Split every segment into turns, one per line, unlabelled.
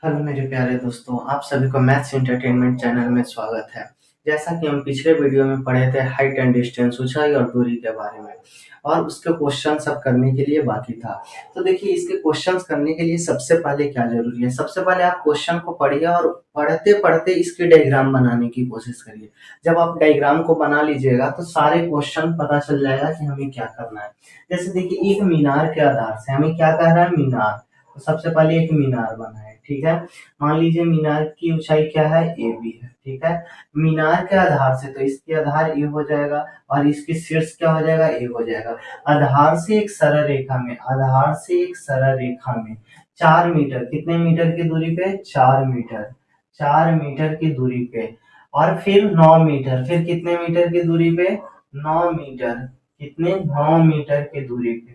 Hello मेरे प्यारे दोस्तों, आप सभी को मैथ्स एंटरटेनमेंट चैनल में स्वागत है। जैसा कि हम पिछले वीडियो में पढ़े थे हाइट एंड डिस्टेंस, ऊंचाई और दूरी के बारे में, और उसके क्वेश्चन सब करने के लिए बाकी था। तो देखिए, इसके क्वेश्चंस करने के लिए सबसे पहले क्या जरूरी है। सबसे पहले आप क्वेश्चन को पढ़िए और पढ़ते पढ़ते इसकी डायग्राम बनाने की कोशिश करिए। जब आप डायग्राम को बना लीजिएगा तो सारे क्वेश्चन पता चल जाएगा कि हमें क्या करना है। जैसे देखिए, एक मीनार के आधार से हमें क्या कह रहा है, मीनार। तो सबसे पहले एक मीनार बना है, ठीक है। मान लीजिए मीनार की ऊंचाई क्या है, ए बी है, ठीक है। मीनार के आधार से तो इसकी आधार ए हो जाएगा और इसकी शीर्ष क्या हो जाएगा, ए हो जाएगा। आधार से एक सरल रेखा में 4 मीटर, कितने मीटर की दूरी पे, 4 मीटर, 4 मीटर की दूरी पे, और फिर 9 मीटर, फिर कितने मीटर की दूरी पे, 9 मीटर, कितने, 9 मीटर की दूरी पे,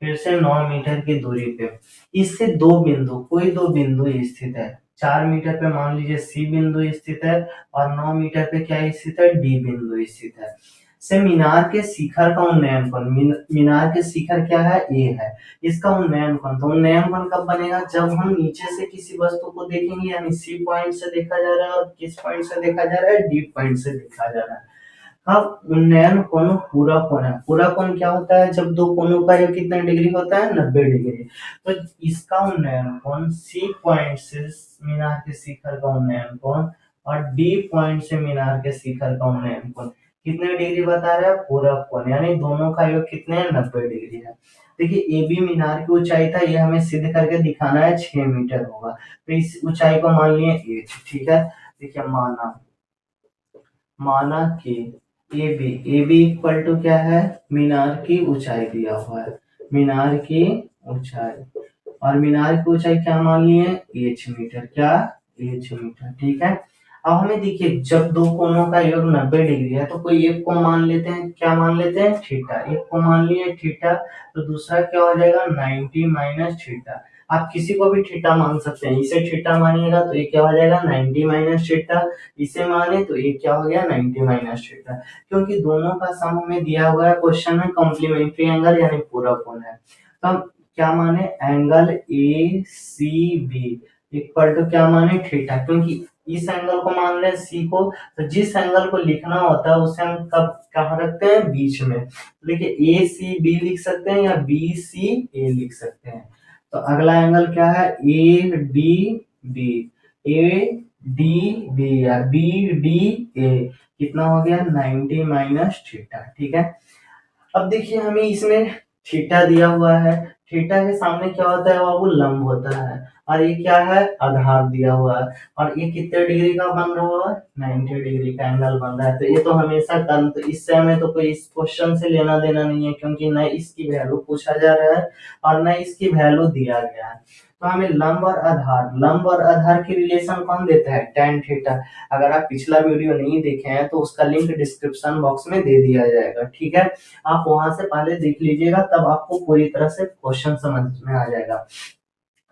फिर से 9 मीटर की दूरी पे इससे कोई दो बिंदु स्थित है। 4 मीटर पे मान लीजिए सी बिंदु स्थित है और 9 मीटर पे क्या स्थित है, डी बिंदु स्थित है। से मीनार के शिखर का उन्नयन कोण, मीनार के शिखर क्या है, ए है। इसका उन्नयन कोण, तो उन्नयन कोण कब बनेगा, जब हम नीचे से किसी वस्तु को देखेंगे, यानी सी पॉइंट से देखा जा रहा है और किस पॉइंट से देखा जा रहा है, डी पॉइंट से देखा जा रहा है। अब उन्नयन कोण पूरा कोण है। पूरा कोण क्या होता है, जब दो कोणों का योग कितना डिग्री होता है, 90 डिग्री। तो इसका उन्नयन कोण सी पॉइंट से मीनार के शिखर का उन्नयन कोण और डी पॉइंट से मीनार के शिखर का उन्नयन कोण कितने डिग्री बता रहा है, पूरा कोण, यानी दोनों का योग कितने हैं, 90 डिग्री है। देखिए, ए बी मीनार की ऊंचाई था, ये हमें सिद्ध करके दिखाना है, 6 मीटर होगा। तो इस ऊंचाई को मान लिए एच, ठीक है। देखिए, माना माना कि ए बी इक्वल टू क्या है, मीनार की ऊंचाई दिया हुआ है, मीनार की ऊंचाई, और मीनार की ऊंचाई क्या मान लिए, एच मीटर, क्या, एच मीटर, ठीक है। अब हमें देखिए, जब दो कोणों का योग 90 डिग्री है तो कोई एक को मान लेते हैं, क्या मान लेते हैं, थीटा। एक को मान लिए थीटा, तो दूसरा क्या हो जाएगा, 90 माइनस थीटा। आप किसी को भी थीटा मान सकते हैं। इसे थीटा मानिएगा तो ये क्या हो जाएगा, 90 माइनस थीटा। इसे माने तो ये क्या हो गया, 90 माइनस थीटा। क्योंकि दोनों का सम हमें दिया हुआ है क्वेश्चन में, कॉम्प्लीमेंट्री एंगल यानी पूरक कोण है। तो हम क्या माने, angle A C B equal to क्या माने, थीटा। क्योंकि इस एंगल को मान रहे हैं सी को, तो जिस एंगल को लिखना होता है उसे हम कब कहाँ रखते हैं, बीच में। तो देखिए, ए सी बी लिख सकते हैं या बी सी ए लिख सकते हैं। तो अगला एंगल क्या है, A D B, A D B या बी डी ए, कितना हो गया, 90 माइनस थीटा, ठीक है। अब देखिए, हमें इसमें थीटा दिया हुआ है। थीटा के सामने क्या होता है बाबू, लंब होता है, और ये क्या है, आधार दिया हुआ है, और ये कितने डिग्री का बन रहा है, 90 डिग्री का एंगल बन रहा है। तो ये तो हमेशा टर्म, तो इससे हमें तो कोई इस क्वेश्चन से लेना देना नहीं है, क्योंकि न इसकी वैल्यू पूछा जा रहा है और न इसकी वैल्यू दिया गया है। तो हमें लंब और आधार की रिलेशन कौन देता है, tan थीटा। अगर आप पिछला वीडियो नहीं देखे हैं तो उसका लिंक डिस्क्रिप्शन बॉक्स में दे दिया जाएगा, ठीक है। आप वहां से पहले देख लीजिएगा, तब आपको पूरी तरह से क्वेश्चन समझ में आ जाएगा।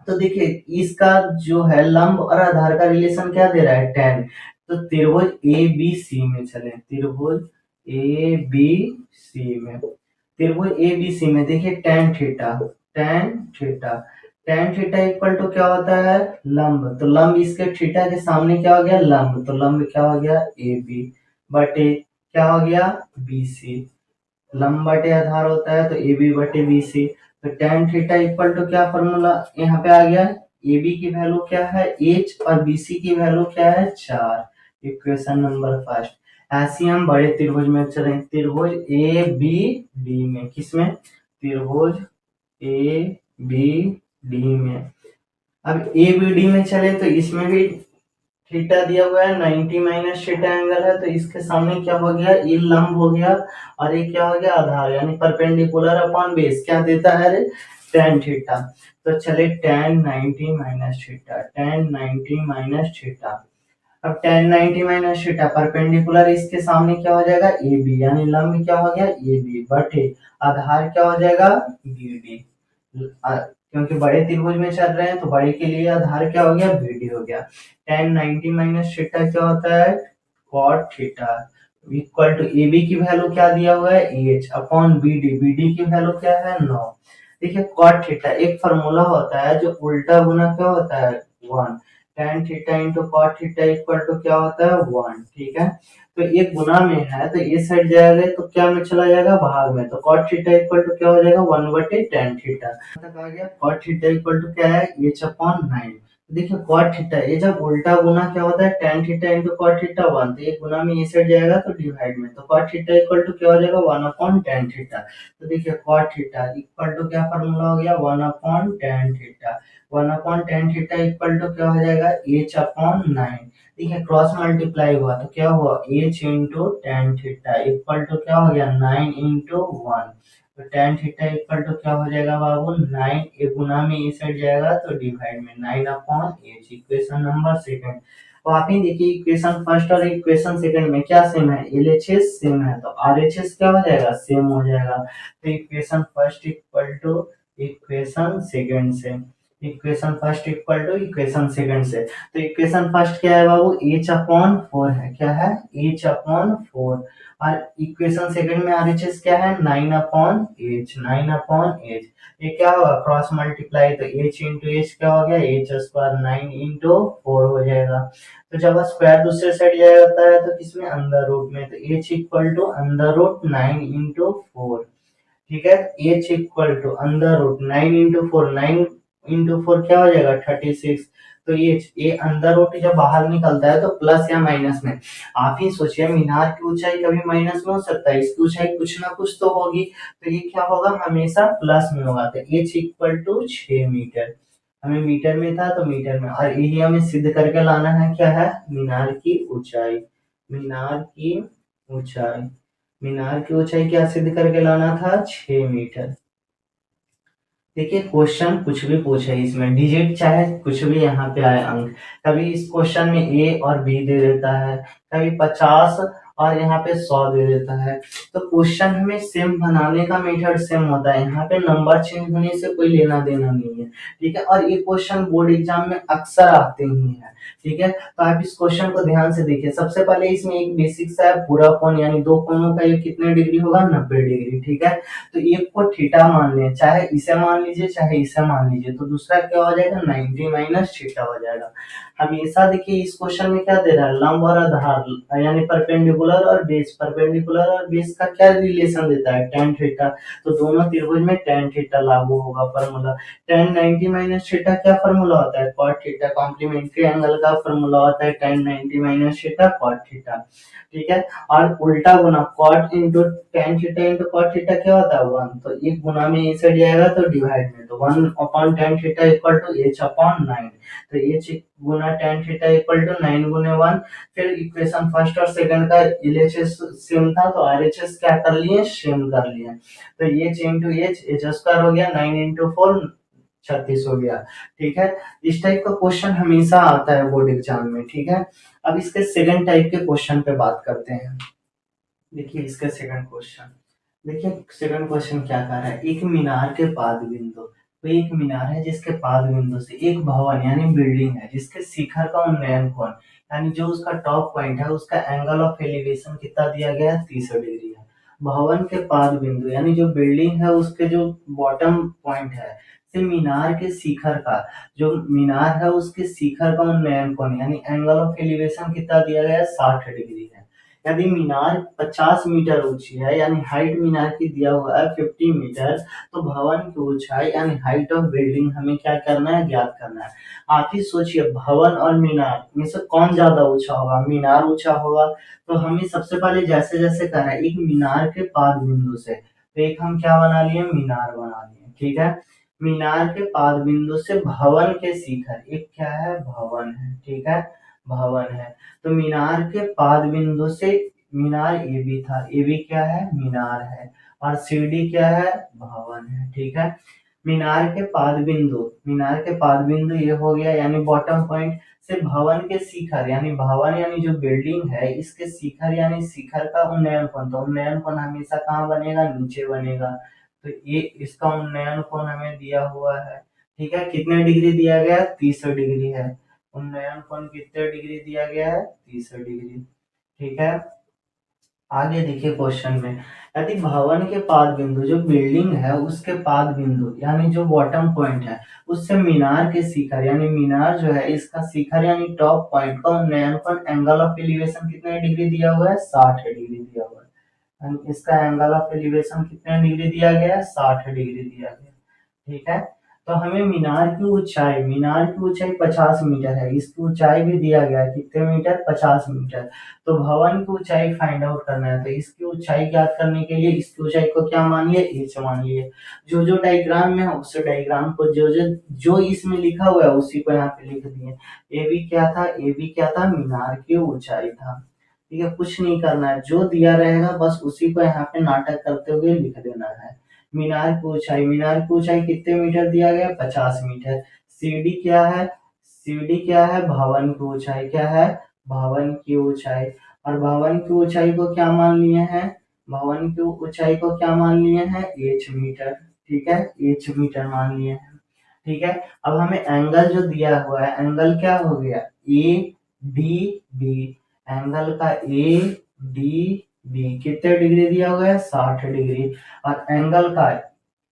तो देखिए, इसका जो है लंब और आधार का रिलेशन क्या दे रहा है, tan। तो त्रिभुज ए बी सी में चले, त्रिभुज ए बी सी में, त्रिभुज ए बी सी में देखिए tan theta, tan theta, tan theta equal to क्या होता है, लंब। तो लंब इसके थीटा के सामने क्या हो गया, लंब, तो लंब क्या हो गया, ए बी बटे क्या हो गया, बी सी। लंब बटे आधार होता है तो ए बी बटे बी सी। तो tan थीटा इक्वल टू क्या, फॉर्मूला यहाँ पे आ गया, ए बी की वैल्यू क्या है, एच, और बी सी की वैल्यू क्या है, 4। Equation number first. ऐसे हम बड़े त्रिभुज में चलें, त्रिभुज ए बी डी में, किसमें, त्रिभुज ए बी डी में। अब ए बी डी में चले तो इसमें भी थीटा दिया हुआ है, 90 माइनस थीटा एंगल है, तो इसके सामने क्या हो गया, ये लंब हो गया, और ये क्या हो गया, आधार, यानी परपेंडिकुलर अपॉन बेस क्या देता है, tan थीटा। तो चले tan 90 minus theta, tan 90 minus theta. अब tan 90 माइनस थीटा परपेंडिकुलर, इसके सामने क्या हो जाएगा, ए बी, यानी लंब क्या हो गया, ए बी बटे आधार क्या हो जाएगा, बी डी। क्योंकि बड़े त्रिभुज में चल रहे हैं तो बड़े के लिए आधार क्या हो गया, बी डी हो गया। tan 90 माइनस थीटा क्या होता है, cot theta, equal to A B की वैल्यू क्या दिया हुआ है, एच अपॉन बी डी की वैल्यू क्या है, 9। देखिए, cot थीटा एक फार्मूला होता है जो उल्टा गुना क्या होता है, 1। tan theta into cot theta equal to क्या होता है 1। ठीक है, तो ये गुना में है तो ये साइड जाएगा तो क्या में चला जाएगा भाग में, तो cot थीटा इक्वल टू क्या हो जाएगा 1 बटे tan थीटा तक आ गया। cot थीटा इक्वल टू क्या है h अपॉन 9। देखिए cot थीटा ये जब उल्टा गुना क्या होता है tan theta into cot theta 1, तो ये गुना में ये साइड जाएगा तो डिवाइड में, तो cot थीटा इक्वल टू क्या हो जाएगा 1 अपॉन tan थीटा। तो देखिए cot थीटा इक्वल टू क्या फॉर्मूला हो गया 1 upon tan theta. 1 upon tan theta equal to क्या हो जाएगा h अपॉन 9। देखिए क्रॉस मल्टीप्लाई हुआ तो क्या हुआ h into tan theta equal to क्या हो गया 9 इंटू 1। तो tan थीटा इक्वल टू क्या हो जाएगा बाबू 9, ये गुना में ये साइड जाएगा तो डिवाइड में 9 upon h। Equation number second. तो आप ही देखिए इक्वेशन फर्स्ट और इक्वेशन सेकंड में क्या सेम है, एलएचएस सेम है तो आरएचएस क्या हो जाएगा सेम हो जाएगा। तो equation first equal to equation second से, equation first equal to equation second से। तो इक्वेशन फर्स्ट क्या है बाबू h अपॉन 4 है, क्या है h अपॉन 4। और इक्वेशन सेकंड में आरएचएस क्या है 9 अपॉन h, 9 अपॉन h। ये क्या होगा क्रॉस मल्टीप्लाई तो h इंटू h क्या हो गया h स्क्वायर 9 इंटू 4 हो जाएगा। तो जब स्क्वायर दूसरे साइड जाता है तो किसमें अंडर रूट में, तो h equal to under root 9 into 4। ठीक है, h equal to under root 9 into 4, 9 into 4 क्या हो जाएगा 36। तो ये अंदर रूट जब बाहर निकलता है तो प्लस या माइनस में। आप ही सोचिए मीनार की ऊंचाई कभी माइनस में हो सकता है, इसकी ऊंचाई कुछ ना कुछ तो होगी, तो ये क्या होगा हमेशा प्लस में होगा। तो h इक्वल टू 6 मीटर, हमें मीटर में था तो मीटर में, और यही हमें सिद्ध करके लाना है क्या है मीनार की ऊंचाई। मीनार की ऊंचाई, मीनार की ऊंचाई क्या सिद्ध करके लाना था 6 मीटर। देखिए क्वेश्चन कुछ भी पूछे इसमें डिजिट चाहे कुछ भी यहाँ पे आए अंक, कभी इस क्वेश्चन में ए और बी दे देता है, कभी 50 और यहाँ पे 100 दे देता है। तो क्वेश्चन हमें सेम बनाने का मेथड सेम होता है, यहाँ पे नंबर चेंज होने से कोई लेना देना नहीं है। ठीक है, और ये क्वेश्चन बोर्ड एग्जाम में अक्सर आते ही हैं। ठीक है, तो आप इस क्वेश्चन को ध्यान से देखिए। सबसे पहले इसमें एक बेसिक सा है पूरा कोण यानी दो कोणों का ये कितने डिग्री होगा 90 डिग्री। ठीक है, तो एक को थीटा मान लें, चाहे इसे मान लीजिए चाहे इसे मान लीजिए, तो दूसरा क्या हो जाएगा 90 माइनस थीटा हो जाएगा। हमेशा देखिए इस क्वेश्चन में क्या दे रहा है लंब और आधार यानी परपेंडिकुलर और बेस, परपेंडिकुलर और बेस का क्या रिलेशन देता है tan थीटा, तो दोनों त्रिभुज में tan थीटा लागू होगा फॉर्मूला। tan 90 माइनस थीटा क्या फॉर्मूला होता है cot थीटा, कॉम्प्लीमेंट्री एंगल का फॉर्मूला होता है tan 90 minus theta cot theta. ठीक है, और उल्टा गुना cot into tan theta into cot theta क्या होता है 1, तो एक गुना में ये साइड जाएगा तो डिवाइड में, तो 1 upon tan theta equal to h upon 9। तो h गुना tan थीटा इक्वल टू 9 गुने 1। फिर इक्वेशन फर्स्ट और सेकंड का एलएचएस सेम था तो आरएचएस क्या कर लिए सेम कर लिए, तो h इंटू h स्क्वायर हो गया 9 इंटू 4 36 हो गया। ठीक है, इस टाइप का क्वेश्चन हमेशा आता है बोर्ड एग्जाम में। ठीक है, अब इसके सेकंड टाइप के क्वेश्चन पे बात करते हैं। देखिए इसका सेकंड क्वेश्चन, देखिए सेकंड क्वेश्चन क्या कह रहा है, एक मीनार के पाद बिंदु, तो एक मीनार है जिसके पाद बिंदु से एक भवन यानी बिल्डिंग है जिसके शिखर का उन्नयन कोण यानी जो उसका टॉप पॉइंट है उसका एंगल ऑफ एलिवेशन कितना दिया गया है 30 डिग्री है। भवन के पाद बिंदु यानी जो बिल्डिंग है उसके जो बॉटम पॉइंट है से मीनार के शिखर का, जो मीनार है उसके शिखर का उन्नयन कोण यानी एंगल ऑफ एलिवेशन कितना दिया गया है 60 डिग्री है। यदि मीनार 50 मीटर ऊंची है यानी हाइट मीनार की दिया हुआ है 50 मीटर, तो भवन की ऊंचाई यानी हाइट ऑफ बिल्डिंग हमें क्या करना है ज्ञात करना है। आप ही सोचिए भवन और मीनार में से कौन ज्यादा ऊंचा होगा, मीनार ऊंचा होगा। तो हमें सबसे पहले जैसे जैसे करना है एक मीनार के पाद बिंदु से, तो एक हम क्या बना लिए मीनार बना लिए। ठीक है, मीनार के पाद बिंदु से भवन के शिखर, एक क्या है भवन है। ठीक है, भवन है, तो मीनार के पाद बिंदु से मीनार ए बी था, ए बी क्या है मीनार है, और सी डी क्या है भवन है। ठीक है, मीनार के पाद बिंदु, मीनार के पाद बिंदु ये हो गया यानी बॉटम पॉइंट से भवन के शिखर यानी भवन यानी जो बिल्डिंग है इसके शिखर यानी शिखर का उन्नयन कोण, तो उन्नयन कोण हमेशा कहाँ बनेगा नीचे बनेगा। तो ये इसका उन्नयन कोण हमें दिया हुआ है। ठीक है, कितने डिग्री दिया गया है 30 डिग्री है। उन्नयन कोण कितने डिग्री दिया गया है 30 डिग्री। ठीक है, आगे देखिए क्वेश्चन में, यदि भवन के पाद बिंदु जो बिल्डिंग है उसके पाद बिंदु यानी जो बॉटम पॉइंट है उससे मीनार के शिखर यानी मीनार जो है इसका शिखर यानी टॉप पॉइंट का उन्नयनकोण एंगल ऑफ एलिवेशन कितने डिग्री दिया हुआ है, 60 डिग्री दिया हुआ है। यानी इसका एंगल ऑफ एलिवेशन कितने डिग्री दिया गया है, 60 डिग्री दिया गया। ठीक है, तो हमें मीनार की ऊंचाई 50 मीटर है, इसकी ऊंचाई भी दिया गया है कितने मीटर, 50 मीटर। तो भवन की ऊंचाई फाइंड आउट करना है, तो इसकी ऊंचाई ज्ञात करने के लिए इसकी ऊंचाई को क्या मान लिए, एच मान लिए। जो जो डायग्राम में है उस डायग्राम को जो इसमें लिखा हुआ है उसी को यहाँ पे लिख दिए। ए बी क्या था, ए बी क्या था, मीनार की ऊंचाई था। ठीक है, कुछ नहीं करना है, जो दिया रहेगा बस उसी को यहाँ पे नाटक करते हुए लिख देना है। मीनार की ऊंचाई कितने मीटर दिया गया, 50 मीटर। सीडी क्या है, सीडी क्या है, भवन की ऊंचाई क्या है, भवन की ऊंचाई। और भवन की ऊंचाई को क्या मान लिए हैं, भवन की ऊंचाई को क्या मान लिए हैं, एच मीटर। ठीक है, एच मीटर मान लिए हैं। ठीक है, अब हमें एंगल जो दिया हुआ है, एंगल क्या हो गया, ए डी बी। एंगल का ए डी बी कितने डिग्री दिया हुआ है, 60 डिग्री। और एंगल का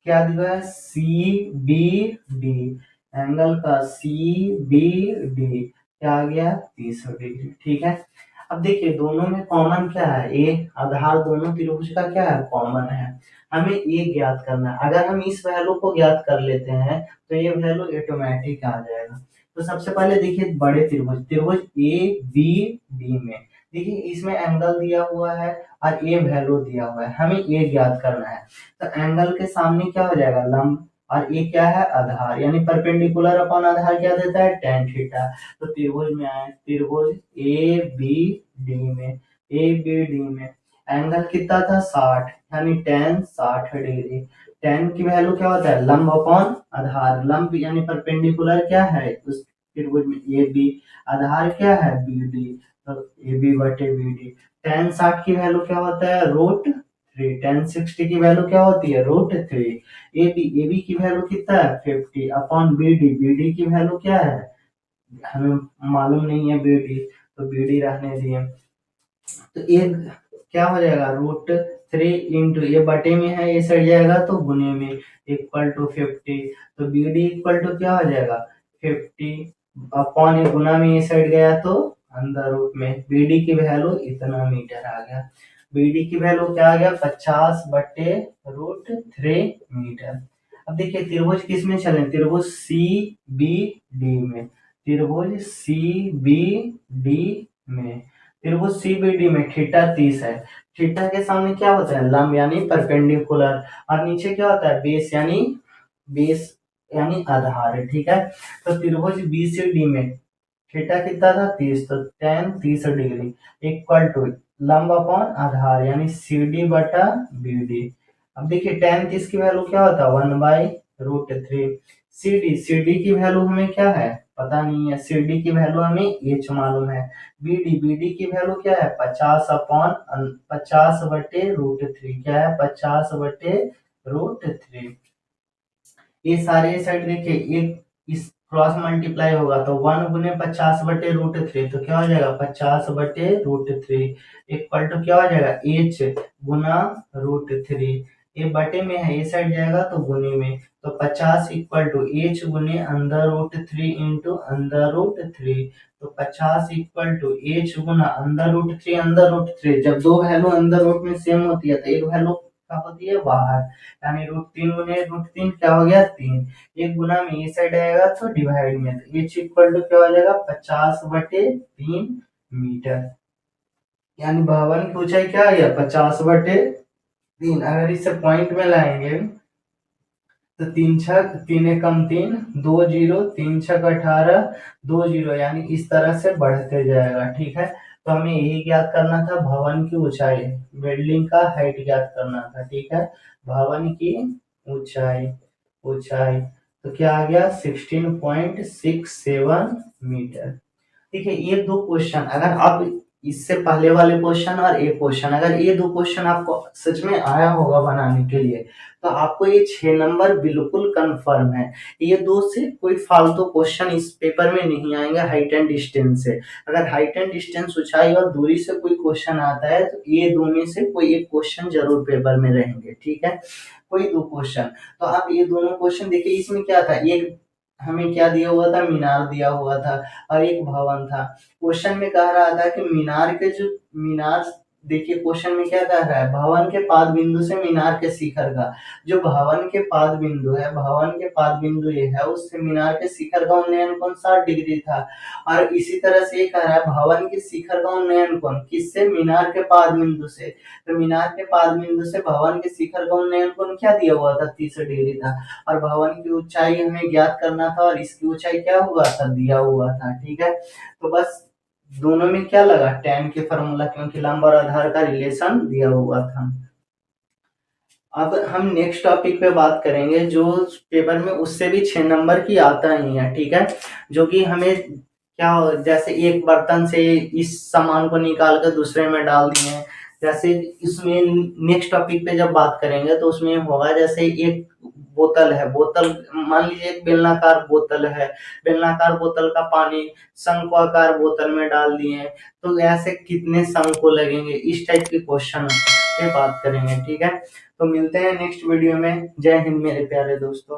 क्या दिया है, सी बी डी। एंगल का सी बी डी क्या आ गया, 30 डिग्री। ठीक है, अब देखिए दोनों में कॉमन क्या है, ए आधार दोनों त्रिभुज का क्या है, कॉमन है। हमें ए ज्ञात करना है, अगर हम इस वैल्यू को ज्ञात कर लेते हैं तो ये वैल्यू ऑटोमेटिक आ जाएगा। तो सबसे पहले देखिए बड़े त्रिभुज, त्रिभुज ए बी डी में देखिए इसमें एंगल दिया हुआ है और ए वैल्यू दिया हुआ है, हमें ए ज्ञात करना है। तो एंगल के सामने क्या हो जाएगा, लंब, और ए क्या है, आधार, यानी परपेंडिकुलर अपॉन आधार क्या देता है, tan थीटा। तो त्रिभुज में आए, त्रिभुज ए बी डी में, ए बी डी में एंगल कितना था, 60, यानी tan 60 डिग्री। tan की वैल्यू क्या होता है, लंब अपॉन आधार, लंब यानी परपेंडिकुलर क्या है उस त्रिभुज में, ए बी, आधार क्या है, बी डी। तो ए बी बटे बी डी। tan 60 की वैल्यू क्या होता है, √3। tan 60 की वैल्यू क्या होती है, √3। ए बी की वैल्यू कितना है, 50 upon B D. B D की वैल्यू क्या है, हमें मालूम नहीं है बी डी, तो बी डी रहने दिए। तो ये क्या हो जाएगा, √3 इंटू ये बटे में है, ये सट जाएगा तो गुने में, इक्वल टू 50। तो बी डी इक्वल टू क्या हो जाएगा, 50 अपॉन ये गुना में ये सट गया तो अंदर रूट में, बी डी की वैल्यू इतना मीटर आ गया। बी डी की वैल्यू क्या आ गया, 50 बटे √3 मीटर। अब देखिए त्रिभुज किस में चले, त्रिभुज सी बी डी में, त्रिभुज सी बी डी में, त्रिभुज सीबीडी में थीटा 30 है। थीटा के सामने क्या होता है, लंब यानी परपेंडिकुलर, और नीचे क्या होता है, बेस यानी आधार है। ठीक है, तो त्रिभुज बीसीडी में थीटा कितना था, 30, तो tan 30 डिग्री इक्वल टू लंब अपॉन आधार यानी सी डी बटा बी डी। अब देखिए tan 30 की वैल्यू क्या होता है, 1/√3। सी डी की वैल्यू हमें क्या है, पता नहीं है, सी डी की वैल्यू हमें एच मालूम है। बी डी की वैल्यू क्या है, 50 बटे √3, क्या है, 50/√3। ये सारे साइड देखिए एक इस क्रॉस मल्टीप्लाई होगा तो 1 गुने 50/√3, तो क्या हो जाएगा, 50/√3 इक्वल टू क्या हो जाएगा, एच गुना √3। ये बटे में है, ये साइड जाएगा तो गुने में, तो 50 इक्वल टू एच गुने अंदर √3 इंटू अंदर √3। तो 50 इक्वल टू एच गुना अंदर √3। जब दो वैल्यू अंदर रूट में सेम होती है तो एक वैल्यू क्या होती है, बाहर, यानी √3 गुने √3 क्या हो गया, 3। एक गुना में ये साइड आएगा तो डिवाइड में, तो एच इक्वल टू क्या हो जाएगा, 50/3 मीटर। यानी भवन की ऊंचाई क्या आ गया, 50/3। अगर इसे पॉइंट में लाएंगे तो 3 एकम 3, 2 0, 3 छक 18, 2 0, यानी इस तरह से बढ़ते जाएगा। ठीक है, तो हमें यही ज्ञात करना था, भवन की ऊंचाई, बिल्डिंग का हाइट ज्ञात करना था। ठीक है, भवन की ऊंचाई, ऊंचाई तो क्या आ गया, 16.67 मीटर। ठीक है, ये दो क्वेश्चन अगर आप इससे पहले वाले क्वेश्चन और एक क्वेश्चन, अगर ये दो क्वेश्चन आपको सच में आया होगा बनाने के लिए, तो आपको ये 6 नंबर बिल्कुल कंफर्म है। ये दो से कोई फालतू क्वेश्चन इस पेपर में नहीं आएंगे हाइट एंड डिस्टेंस से। अगर हाइट एंड डिस्टेंस, ऊंचाई और दूरी से कोई क्वेश्चन आता है तो ये दो में से कोई एक क्वेश्चन जरूर पेपर में रहेंगे, ठीक है। कोई दो क्वेश्चन, तो आप ये दोनों क्वेश्चन देखिए, इसमें क्या था, एक हमें क्या दिया हुआ था, मीनार दिया हुआ था और एक भवन था। क्वेश्चन में कह रहा था कि मीनार के जो मीनार, देखिए क्वेश्चन में क्या कह रहा है, भवन के पाद बिंदु से मीनार के शिखर का, जो भवन के पाद बिंदु है, भवन के पाद बिंदु ये है, उससे मीनार के शिखर का उन्नयन कोण 60 डिग्री था। और इसी तरह से ये कह रहा है भवन के शिखर का उन्नयन कोण किससे, मीनार के पाद बिंदु से। तो मीनार के पाद बिंदु से भवन के शिखर का उन्नयन कोण क्या दिया हुआ था, 30 डिग्री था। और भवन की ऊंचाई हमें ज्ञात करना था और इसकी ऊंचाई क्या हुआ था, दिया हुआ था, ठीक है। तो बस दोनों में क्या लगा, tan के फॉर्मूला, क्योंकि लंब और आधार का रिलेशन दिया हुआ था। अब हम नेक्स्ट टॉपिक पे बात करेंगे जो पेपर में उससे भी 6 नंबर की आता ही है, ठीक है। जो कि हमें क्या, जैसे एक बर्तन से इस सामान को निकाल कर दूसरे में डाल दिए, जैसे इसमें नेक्स्ट टॉपिक पे जब बात करेंगे तो उसमें होगा, जैसे एक बोतल है, बोतल मान लीजिए एक बेलनाकार बोतल है, बेलनाकार बोतल का पानी शंक्वाकार बोतल में डाल दिए, तो ऐसे कितने शंकु लगेंगे, इस टाइप के क्वेश्चन पे बात करेंगे, ठीक है। तो मिलते हैं नेक्स्ट वीडियो में। जय हिंद मेरे प्यारे दोस्तों।